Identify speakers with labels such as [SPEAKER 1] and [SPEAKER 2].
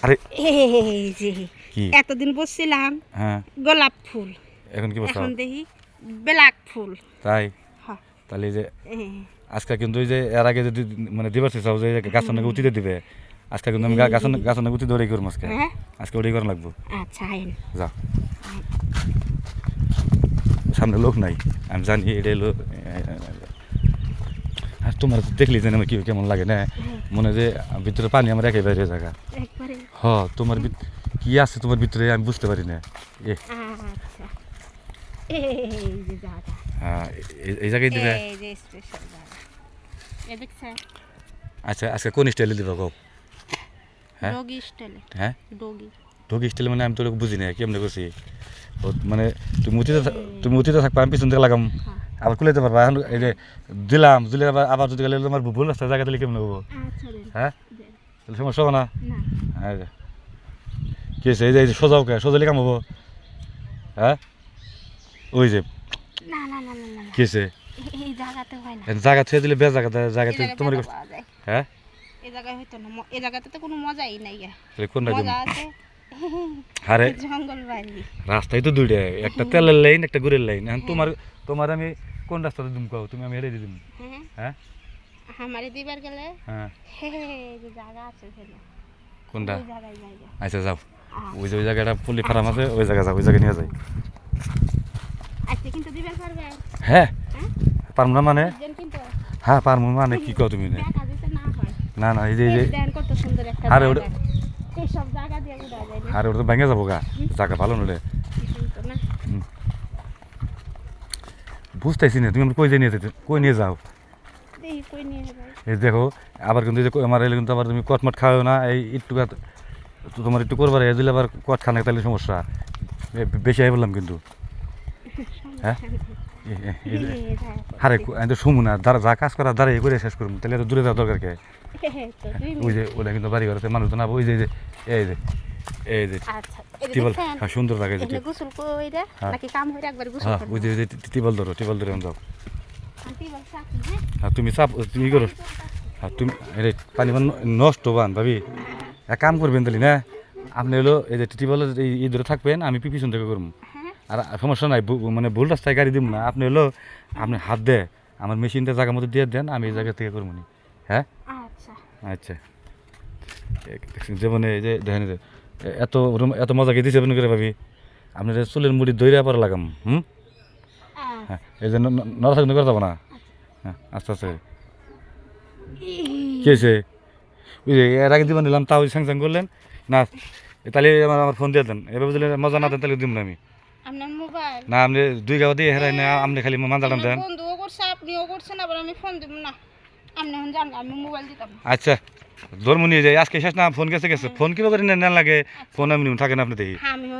[SPEAKER 1] আরে
[SPEAKER 2] এই যে
[SPEAKER 1] কি
[SPEAKER 2] এতদিন বসছিলাম
[SPEAKER 1] হ্যাঁ
[SPEAKER 2] গোলাপ ফুল,
[SPEAKER 1] এখন কি বলছো
[SPEAKER 2] এখন দেখি ব্ল্যাক ফুল।
[SPEAKER 1] তাই
[SPEAKER 2] হ্যাঁ,
[SPEAKER 1] তাহলে এই যে
[SPEAKER 2] এই,
[SPEAKER 1] আজকে কিন্তু এই যে এর আগে যদি মানে দিবার চাও যে গাছ নাকি উঠিতে দিবে আজকে কিন্তু আমি গাছ নাকি উঠি দৌড়াই করবো আজকে
[SPEAKER 2] হ্যাঁ
[SPEAKER 1] আজকে ওটাই করা লাগবো
[SPEAKER 2] আচ্ছা আইন
[SPEAKER 1] যাও সামনে লোক নাই আমি জানি এটা এলো আর তোমার দেখলি জানি আমার কি কেমন লাগে না মনে হয় যে ভিতরে পানি আমার একেবারে জায়গা
[SPEAKER 2] একবারে
[SPEAKER 1] হ তোমার কি আছে তোমার ভিতরে আমি বুঝতে পারি না এ
[SPEAKER 2] আচ্ছা এই যে জায়গা,
[SPEAKER 1] হ্যাঁ এই জায়গায় দিবে
[SPEAKER 2] এই যে স্পেশাল জায়গা এ দেখছেন
[SPEAKER 1] আচ্ছা আজকে কোন স্টাইলে দিবা কও হ্যাঁ
[SPEAKER 2] ডগি স্টাইলে,
[SPEAKER 1] হ্যাঁ
[SPEAKER 2] ডগি
[SPEAKER 1] ঢোকি স্টাইলে মানে আমি তো বুঝি না কেমনে করছি মানে তুমি উঠিতে থাকবা আমি পিছন থেকে লাগাম আবার খুলেতে পারবা এখন এই যে দিলাম দিলে আবার যদি গেলে তোমার ভুল রাস্তা জায়গা দিলে কেমন হবো
[SPEAKER 2] আচ্ছা দেন
[SPEAKER 1] হ্যাঁ
[SPEAKER 2] দেন।
[SPEAKER 1] তাহলে সমস্যা হবে না
[SPEAKER 2] না
[SPEAKER 1] হ্যাঁ কি হয়েছে এই যে সোজাও কে সোজালি কাম হবো হ্যাঁ ওই যে
[SPEAKER 2] না না না না না
[SPEAKER 1] কি হয়েছে
[SPEAKER 2] এই জায়গাতে হয় না,
[SPEAKER 1] জায়গা ছেড়ে দিলে বেশ জায়গাতে
[SPEAKER 2] এই
[SPEAKER 1] তোমার
[SPEAKER 2] জায়গায় পাওয়া যায়।
[SPEAKER 1] হ্যাঁ
[SPEAKER 2] এই জায়গায় হইতো না, এই জায়গাতে তো কোনো মজাই নাই গা।
[SPEAKER 1] তাহলে কোনটা
[SPEAKER 2] মজা আছে
[SPEAKER 1] আরে
[SPEAKER 2] জঙ্গল বাড়ি।
[SPEAKER 1] রাস্তায় তো দুইটা একটা তেলের লাইন একটা গুড়ের লাইন এখন তোমার আমি কোন রাস্তাতে দিম কও তুমি আমি হেরে দিম
[SPEAKER 2] হ্যাঁ
[SPEAKER 1] হ্যাঁ
[SPEAKER 2] আমারে দিবার গেলে
[SPEAKER 1] হ্যাঁ
[SPEAKER 2] এই যে জায়গা আছে সেটা
[SPEAKER 1] কোনটা
[SPEAKER 2] ওই জায়গায় জায়গা
[SPEAKER 1] আচ্ছা যাও ওই যে ওই জায়গাটা পুলি ফার্ম আছে ওই জায়গা যাও ওই জায়গায় নিয়ে যাই
[SPEAKER 2] আজকে কিন্তু দিবার পারবে
[SPEAKER 1] হ্যাঁ
[SPEAKER 2] হ্যাঁ
[SPEAKER 1] পারবো না মানে
[SPEAKER 2] যেন কিন্তু
[SPEAKER 1] হ্যাঁ পারবো মানে কি কও তুমি না
[SPEAKER 2] দেখা দিতে না হয়।
[SPEAKER 1] না না এই যে
[SPEAKER 2] এই দেন কত সুন্দর একটা
[SPEAKER 1] আরে
[SPEAKER 2] জায়গা,
[SPEAKER 1] ওটা
[SPEAKER 2] এই সব জায়গা দিয়ে উড়া যায় না
[SPEAKER 1] আরে ওটা তো ভেঙে যাবো গা জায়গা ভালো নলে
[SPEAKER 2] কিন্তু না
[SPEAKER 1] বুঝতেছি না তুমি আমার কই নিয়ে যাও
[SPEAKER 2] দেখি কই নিয়ে যাই।
[SPEAKER 1] এই দেখো আবার কিন্তু এই যে আমার এলে কিন্তু আবার তুমি কটমট খাও না এই একটু তোমার একটু করবার এই দিলে আবার কট খানে তাহলে সমস্যা বেশি আই বললাম কিন্তু হ্যাঁ আরে আমি তো শুমু না যা কাজ করা দাঁড়িয়ে করে শেষ করবো তাহলে এত দূরে যাওয়া দরকার কে ওই যে ওটা কিন্তু বাড়ি ঘরে মানুষ তো না ওই যে এই যে এই যে
[SPEAKER 2] আচ্ছা এই যে
[SPEAKER 1] টিবল
[SPEAKER 2] দেখছেন
[SPEAKER 1] হ্যাঁ সুন্দর লাগে যে
[SPEAKER 2] এখানে গোসল কইরা নাকি কাম হইরা একবার গোসল
[SPEAKER 1] হ্যাঁ
[SPEAKER 2] করব।
[SPEAKER 1] ওই যে টিবল ধরো যাও
[SPEAKER 2] আন্টি বলছা হ্যাঁ
[SPEAKER 1] হ্যাঁ তুমি করো হ্যাঁ তুমি এই পানি নষ্ট বান ভাবি এক কাম করবেন তাহলে না আপনি হলো এই যে টিবলের এই ধরে থাকবেন আমি পিছন থেকে করবো আর সমস্যা নাই মানে ভুল রাস্তায় গাড়ি দিব না আপনি হলো আপনি হাত দে আমার মেশিনটা জায়গার মধ্যে দিয়ে দেন আমি এই জায়গা থেকে করবো নি হ্যাঁ
[SPEAKER 2] আচ্ছা
[SPEAKER 1] আচ্ছা যেমন এই যে দেখেন যে এত মজা খেয়ে দিচ্ছে আপনি করে ভাবি আপনার চুলের মুড়ি দইরা পরে লাগাম হ্যাঁ এই যে নড়াচড়া করে যাবো না হ্যাঁ আস্তে আস্তে কী হয়েছে ওই যে এর আগে দিবা নিলাম তাও স্যাং স্যাং করলেন না তাহলে আমার ফোন দিয়ে দেন এভাবে যদি মজা না দেন তাহলে দিব না আমি
[SPEAKER 2] আপনার মোবাইল
[SPEAKER 1] না আপনি 2 গাওয়া দিয়ে হেরাই না আপনি খালি মাঞ্জা টান দেন
[SPEAKER 2] বন্ধুও করছে আপনিও করছেন আবার আমি ফোন দিব না, আপনি এখন জান আমি মোবাইল দিতাম।
[SPEAKER 1] আচ্ছা ধর্ম নিয়ে যাই আজকে শেষ না ফোন গেছে ফোন কিভাবে করে নেন লাগে ফোন আমি থাকে না আপনি দেখি
[SPEAKER 2] আমিও